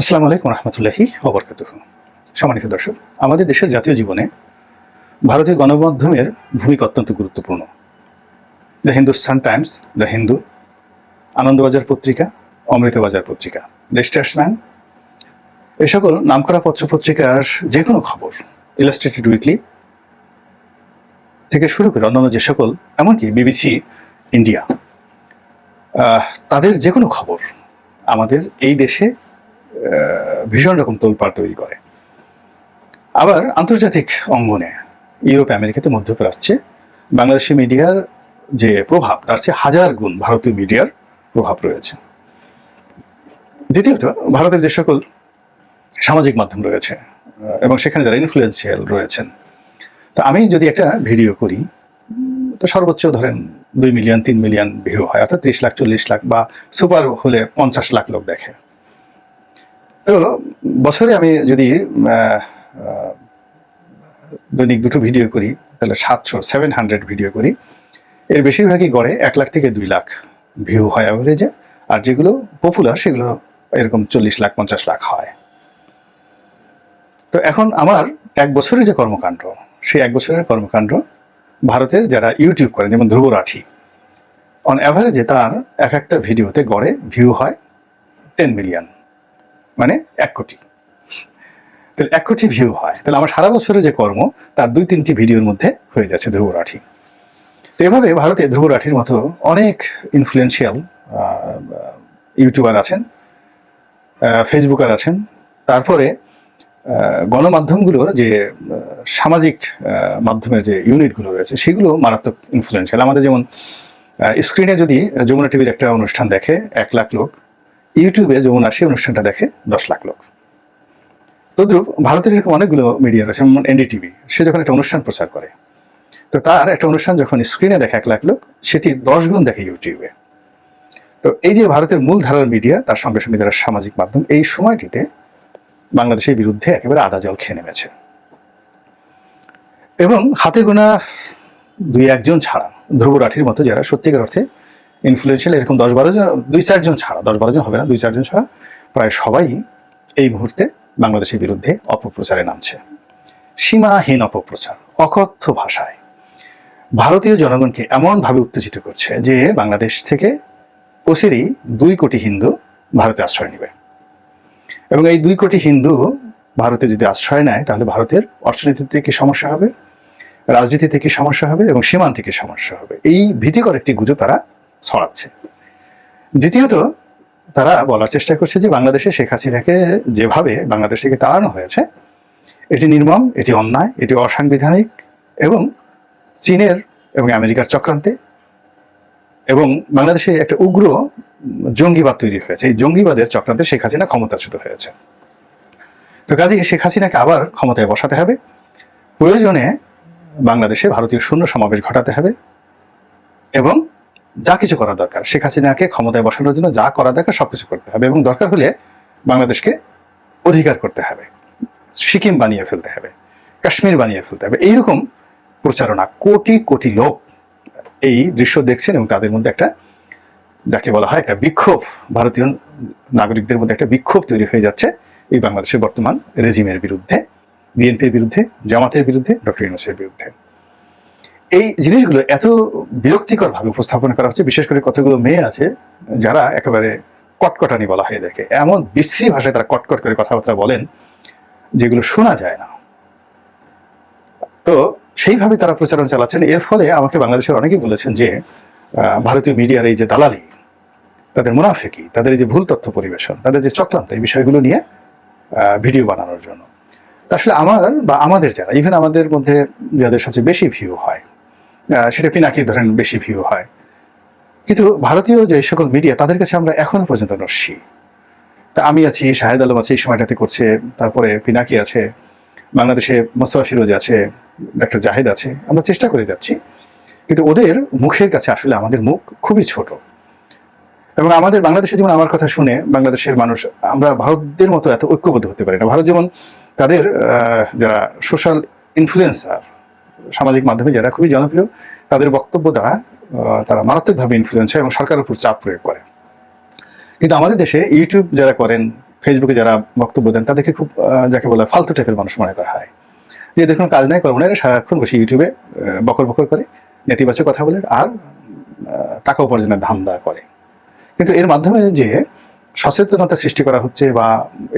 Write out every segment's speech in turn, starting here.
আসসালামু আলাইকুম রহমতুল্লাহি ওয়া বারাকাতুহু। সম্মানিত দর্শক, আমাদের দেশের জাতীয় জীবনে ভারতীয় গণমাধ্যমের ভূমিকা অত্যন্ত গুরুত্বপূর্ণ। The Hindustan Times, the Hindu, Anandabazar পত্রিকা, অমৃতবাজার পত্রিকা, দ্য স্টেটসম্যান, এ সকল নামকরা পত্রপত্রিকার যে কোনো খবর, ইলাস্ট্রেটেড উইকলি থেকে শুরু করে অন্যান্য যে সকল, এমনকি বিবিসি ইন্ডিয়া, তাদের যে কোনো খবর আমাদের এই দেশে ভীষণ রকম তোলপাড় তৈরি করে। আবার আন্তর্জাতিক অঙ্গনে ইউরোপ, আমেরিকাতে, মধ্যপ্রাচ্যে বাংলাদেশি মিডিয়ার যে প্রভাব তার চেয়ে হাজার গুণ ভারতীয় মিডিয়ার প্রভাব রয়েছে। দ্বিতীয়ত, ভারতের যে সকল সামাজিক মাধ্যম রয়েছে এবং সেখানে যারা ইনফ্লুয়েন্সিয়াল রয়েছেন, তো আমি যদি একটা ভিডিও করি তো সর্বোচ্চ ধরেন 2 মিলিয়ন 3 মিলিয়ন ভিউ হয়, অর্থাৎ 30 লাখ 40 লাখ বা সুপার হলে 50 লাখ লোক দেখে। তো বছরে আমি যদি দৈনিক 2টো ভিডিও করি তাহলে 700 ভিডিও করি, এর বেশিরভাগই গড়ে 1 লাখ থেকে 2 লাখ ভিউ হয় অ্যাভারেজে, আর যেগুলো পপুলার সেগুলো এরকম 40 লাখ 50 লাখ হয়। তো এখন আমার 1 বছরের যে কর্মকাণ্ড, সেই 1 বছরের কর্মকাণ্ড ভারতের যারা ইউটিউব করেন, যেমন ধ্রুব রাঠি, অন অ্যাভারেজে তার একটা ভিডিওতে গড়ে ভিউ হয় 10 মিলিয়ন, মানে 1 কোটি। তাহলে 1 কোটি ভিউ হয়, তাহলে আমার সারা বছরের যে কর্ম তার 2-3টি ভিডিওর মধ্যে হয়ে যাচ্ছে ধ্রুব রাঠি। তো এভাবে ভারতে ধ্রুব রাঠির মতো অনেক ইনফ্লুয়েন্সিয়াল ইউটিউবার আছেন, ফেসবুকার আছেন, তারপরে গণমাধ্যমগুলোর যে সামাজিক মাধ্যমের যে ইউনিটগুলো রয়েছে সেগুলো মারাত্মক ইনফ্লুয়েন্সিয়াল। আমাদের যেমন স্ক্রিনে যদি যমুনা টিভির একটা অনুষ্ঠান দেখে 1 লাখ লোক, ইউটিউবে যমুনা সেই অনুষ্ঠানটা দেখে 10 লাখ লোক। তদ্রুপ ভারতের এরকম অনেকগুলো মিডিয়া রয়েছে, যেমন এনডিটিভি, সে যখন একটা অনুষ্ঠান প্রচার করে তো তার একটা অনুষ্ঠান যখন স্ক্রিনে দেখে 1 লাখ লোক, সেটি 10 গুণ দেখে ইউটিউবে। তো এই যে ভারতের মূল ধারার মিডিয়া, তার সঙ্গে সঙ্গে যারা সামাজিক মাধ্যম, এই সময়টিতে বাংলাদেশের বিরুদ্ধে একেবারে আদা জল খেয়ে নেমেছে। এবং হাতে গোনা 2-1 জন ছাড়া, ধ্রুব রাঠির মতো যারা সত্যিকার অর্থে ইনফ্লুয়েন্সিয়াল, এরকম 10-12 জন, 2-4 জন ছাড়া, 10-12 জন হবে না, 2-4 জন ছাড়া প্রায় সবাই এই মুহূর্তে বাংলাদেশের বিরুদ্ধে অপপ্রচারে নামছে। সীমাহীন অপপ্রচার, অকথ্য ভাষায় ভারতীয় জনগণকে এমনভাবে উত্তেজিত করছে যে বাংলাদেশ থেকে অচিরেই 2 কোটি হিন্দু ভারতে আশ্রয় নেবে। এবং এই 2 কোটি হিন্দু ভারতে যদি আশ্রয় নেয় তাহলে ভারতের অর্থনীতিতে কি সমস্যা হবে, রাজনীতিতে কি সমস্যা হবে এবং সীমান্তে কি সমস্যা হবে, এই ভীতিকর একটি গুজব তারা ছড়াচ্ছে। দ্বিতীয়ত, তারা বলার চেষ্টা করছে যে বাংলাদেশে শেখ হাসিনাকে যেভাবে বাংলাদেশ থেকে তাড়ানো হয়েছে এটি নির্মম, এটি অন্যায়, এটি অসাংবিধানিক এবং চীনের এবং আমেরিকার চক্রান্তে, এবং বাংলাদেশে একটা উগ্র জঙ্গিবাদ তৈরি হয়েছে। এই জঙ্গিবাদের চক্রান্তে শেখ হাসিনা ক্ষমতাচ্যুত হয়েছে। তো কাজেই শেখ হাসিনাকে আবার ক্ষমতায় বসাতে হবে, প্রয়োজনে বাংলাদেশে ভারতীয় শূন্য সমাবেশ ঘটাতে হবে, এবং যা কিছু করা দরকার শেখ হাসিনাকে ক্ষমতায় বসানোর জন্য যা করা দরকার সবকিছু করতে হবে, এবং দরকার হলে বাংলাদেশকে অধিকার করতে হবে, সিকিম বানিয়ে ফেলতে হবে, কাশ্মীর বানিয়ে ফেলতে হবে। এইরকম প্রচারণা, কোটি কোটি লোক এই দৃশ্য দেখছেন এবং তাদের মধ্যে একটা, যাকে বলা হয় একটা বিক্ষোভ, ভারতীয় নাগরিকদের মধ্যে একটা বিক্ষোভ তৈরি হয়ে যাচ্ছে এই বাংলাদেশের বর্তমান রেজিমের বিরুদ্ধে, বিএনপির বিরুদ্ধে, জামাতের বিরুদ্ধে, ডক্টর ইউনূসের বিরুদ্ধে। এই জিনিসগুলো এত বিরক্তিকর ভাবে উপস্থাপন করা হচ্ছে, বিশেষ করে কতগুলো মেয়ে আছে যারা একেবারে কটকটানি বলা হয় এদেরকে, এমন বিশ্রী ভাষায় তারা কটকট করে কথাবার্তা বলেন যেগুলো শোনা যায় না। তো সেইভাবে তারা প্রচারণ চালাচ্ছেন। এর ফলে আমাকে বাংলাদেশের অনেকেই বলেছেন যে ভারতীয় মিডিয়ার এই যে দালালি, তাদের মুনাফিকি, তাদের এই যে ভুল তথ্য পরিবেশন, তাদের যে চক্রান্ত, এই বিষয়গুলো নিয়ে ভিডিও বানানোর জন্য। আসলে আমার বা আমাদের যারা, ইভেন আমাদের মধ্যে যাদের সবচেয়ে বেশি ভিউ হয় সেটা পিনাকি ধরেন বেশি ভিউ হয়, কিন্তু ভারতীয় যে সকল মিডিয়া তাদের কাছে আমরা এখনো পর্যন্ত নস্যি। তা আমি আছি, শাহেদ আলম আছে, এই সময়টাতে করছে, তারপরে পিনাকি আছে, বাংলাদেশে মোস্তফা ফিরোজ আছে, ডক্টর জাহেদ আছে, আমরা চেষ্টা করে যাচ্ছি, কিন্তু ওদের মুখের কাছে আসলে আমাদের মুখ খুবই ছোট। এবং আমাদের বাংলাদেশে যেমন আমার কথা শুনে বাংলাদেশের মানুষ, আমরা ভারতদের মতো এত ঐক্যবদ্ধ হতে পারি না। ভারত যেমন তাদের যারা সোশ্যাল ইনফ্লুয়েন্সার, সামাজিক মাধ্যমে যারা খুবই জনপ্রিয়, তাদের বক্তব্য দ্বারা তারা মারাত্মকভাবে ইনফ্লুয়েন্স হয় এবং সরকারের উপর চাপ প্রয়োগ করে। কিন্তু আমাদের দেশে ইউটিউব যারা করেন, ফেসবুকে যারা বক্তব্য দেন তাদেরকে খুব যাকে বলে ফালতু টাইপের মানুষ মনে করা হয়, যে এদের কোনো কাজ নাই করে ওনারা সারাক্ষণ বসে ইউটিউবে বকর বকর করে, নেতিবাচক কথা বলে আর টাকা উপার্জনের ধান্দা করে। কিন্তু এর মাধ্যমে যে সচেতনতা সৃষ্টি করা হচ্ছে বা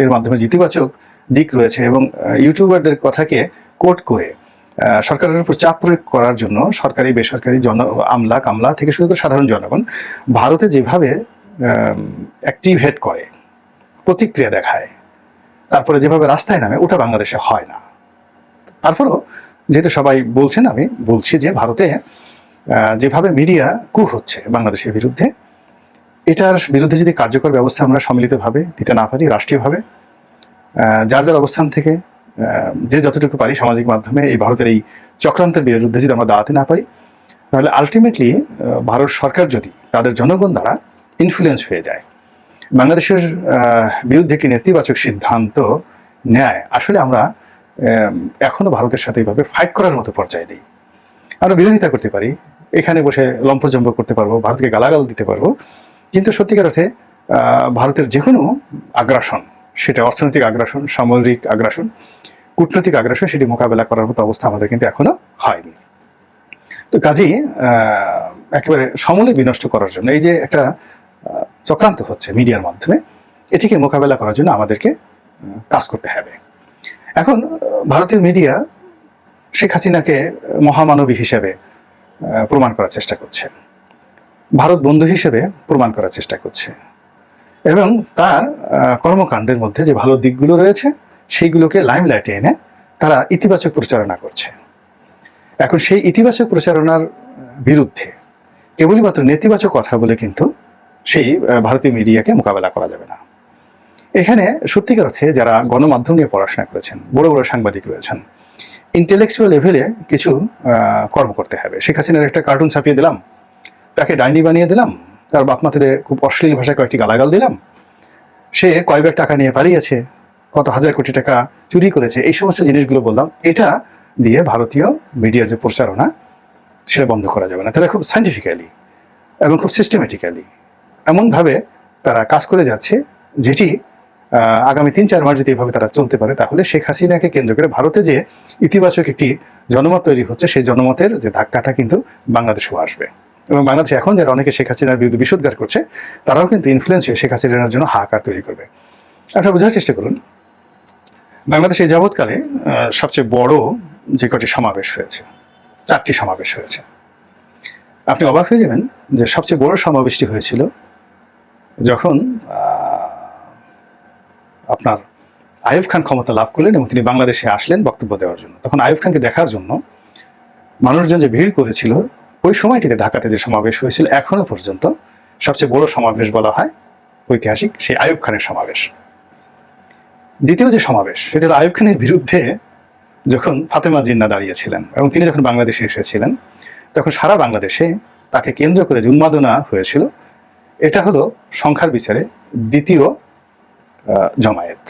এর মাধ্যমে যে ইতিবাচক দিক রয়েছে, এবং ইউটিউবারদের কথাকে কোট করে সরকারের উপর চাপ প্রয়োগ করার জন্য সরকারি বেসরকারি আমলা কামলা থেকে শুরু করে সাধারণ জনগণ ভারতে যেভাবে অ্যাক্টিভেট করে, প্রতিক্রিয়া দেখায়, তারপরে যেভাবে রাস্তায় নামে, ওটা বাংলাদেশে হয় না। তারপরও যেহেতু সবাই বলছেন, আমি বলছি যে ভারতে যেভাবে মিডিয়া কু হচ্ছে বাংলাদেশের বিরুদ্ধে, এটার বিরুদ্ধে যদি কার্যকর ব্যবস্থা আমরা সম্মিলিতভাবে দিতে না পারি, রাষ্ট্রীয়ভাবে যার যার অবস্থান থেকে যে যতটুকু পারি সামাজিক মাধ্যমে এই ভারতের এই চক্রান্তের বিরুদ্ধে যদি আমরা দাঁড়াতে না পারি, তাহলে আলটিমেটলি ভারত সরকার যদি তাদের জনগণ দ্বারা ইনফ্লুয়েন্স হয়ে যায়, বাংলাদেশের বিরুদ্ধে একটি নেতিবাচক সিদ্ধান্ত নেয়, আসলে আমরা এখনো ভারতের সাথে এইভাবে ফাইট করার মতো পর্যায়ে দিই। আমরা বিরোধিতা করতে পারি, এখানে বসে লম্পজম্প করতে পারবো, ভারতকে গালাগাল দিতে পারবো, কিন্তু সত্যিকার অর্থে ভারতের যে কোনো আগ্রাসন, সেটা অর্থনৈতিক আগ্রাসন, সামরিক আগ্রাসন, কূটনৈতিক আগ্রাসন, সেটি মোকাবেলা করার মতো অবস্থা আমাদের কিন্তু এখনো হয়নি। তো কাজেই একেবারে সমূলে বিনষ্ট করার জন্য এই যে একটা চক্রান্ত হচ্ছে মিডিয়ার মাধ্যমে, এটিকে মোকাবেলা করার জন্য আমাদেরকে কাজ করতে হবে। এখন ভারতীয় মিডিয়া শেখ হাসিনাকে মহামানবী হিসেবে প্রমাণ করার চেষ্টা করছে, ভারত বন্ধু হিসেবে প্রমাণ করার চেষ্টা করছে, এবং তার কর্মকাণ্ডের মধ্যে যে ভালো দিকগুলো রয়েছে সেইগুলোকে লাইমলাইটে এনে তারা ইতিবাচক প্রচারণা করছে। এখন সেই ইতিবাচক প্রচারণার বিরুদ্ধে কেবলই মাত্র নেতিবাচক কথা বলে কিন্তু সেই ভারতীয় মিডিয়াকে মোকাবেলা করা যাবে না। এখানে সত্যিকার অর্থে যারা গণমাধ্যম নিয়ে পড়াশোনা করেছেন, বড় বড় সাংবাদিক রয়েছেন, ইন্টেলেকচুয়াল লেভেলে কিছু কর্ম করতে হবে। শেখ হাসিনার একটা কার্টুন ছাপিয়ে দিলাম, তাকে ডাইনি বানিয়ে দিলাম, তার বাপ মাতুরে খুব অশ্লীল ভাষায় কয়েকটি গালাগাল দিলাম, সে কয় ব্যাগ টাকা নিয়ে পালিয়েছে, কত হাজার কোটি টাকা চুরি করেছে, এই সমস্ত জিনিসগুলো বললাম, এটা দিয়ে ভারতীয় মিডিয়ার যে প্রচারণা সেটা বন্ধ করা যাবে না। তারা খুব সায়েন্টিফিক্যালি এবং খুব সিস্টেমেটিক্যালি এমনভাবে তারা কাজ করে যাচ্ছে, যেটি আগামী 3-4 মাস যদি এইভাবে তারা চলতে পারে, তাহলে শেখ হাসিনাকে কেন্দ্র করে ভারতে যে ইতিবাচক একটি জনমত তৈরি হচ্ছে, সেই জনমতের যে ধাক্কাটা কিন্তু বাংলাদেশেও আসবে। এবং বাংলাদেশে এখন যারা অনেকে শেখ হাসিনার বিরুদ্ধে বিষোদ্গার করছে, তারাও কিন্তু ইনফ্লুয়েন্স হয়ে শেখ হাসিনার জন্য হাহাকার তৈরি করবে। আপনারা বোঝার চেষ্টা করুন, বাংলাদেশে এই যাবৎকালে সবচেয়ে বড় যে কটি সমাবেশ হয়েছে, 4টি সমাবেশ হয়েছে। আপনি অবাক হয়ে যাবেন যে সবচেয়ে বড় সমাবেশটি হয়েছিল যখন আপনার আইয়ুব খান ক্ষমতা লাভ করলেন এবং তিনি বাংলাদেশে আসলেন বক্তব্য দেওয়ার জন্য। তখন আইয়ুব খানকে দেখার জন্য মানুষজন যে ভিড় করেছিল, ওই সময়টিতে ঢাকাতে যে সমাবেশ হয়েছিল, এখনো পর্যন্ত সবচেয়ে বড় সমাবেশ বলা হয় ঐতিহাসিক সেই আইয়ুব খানের সমাবেশ। দ্বিতীয় যে সমাবেশ, সেটা হলো আইয়ুব খানের বিরুদ্ধে যখন ফাতেমা জিন্নাহ দাঁড়িয়েছিলেন এবং তিনি যখন বাংলাদেশে এসেছিলেন, তখন সারা বাংলাদেশে তাকে কেন্দ্র করে যে উন্মাদনা হয়েছিল, এটা হলো সংখ্যার বিচারে দ্বিতীয় জমায়েত।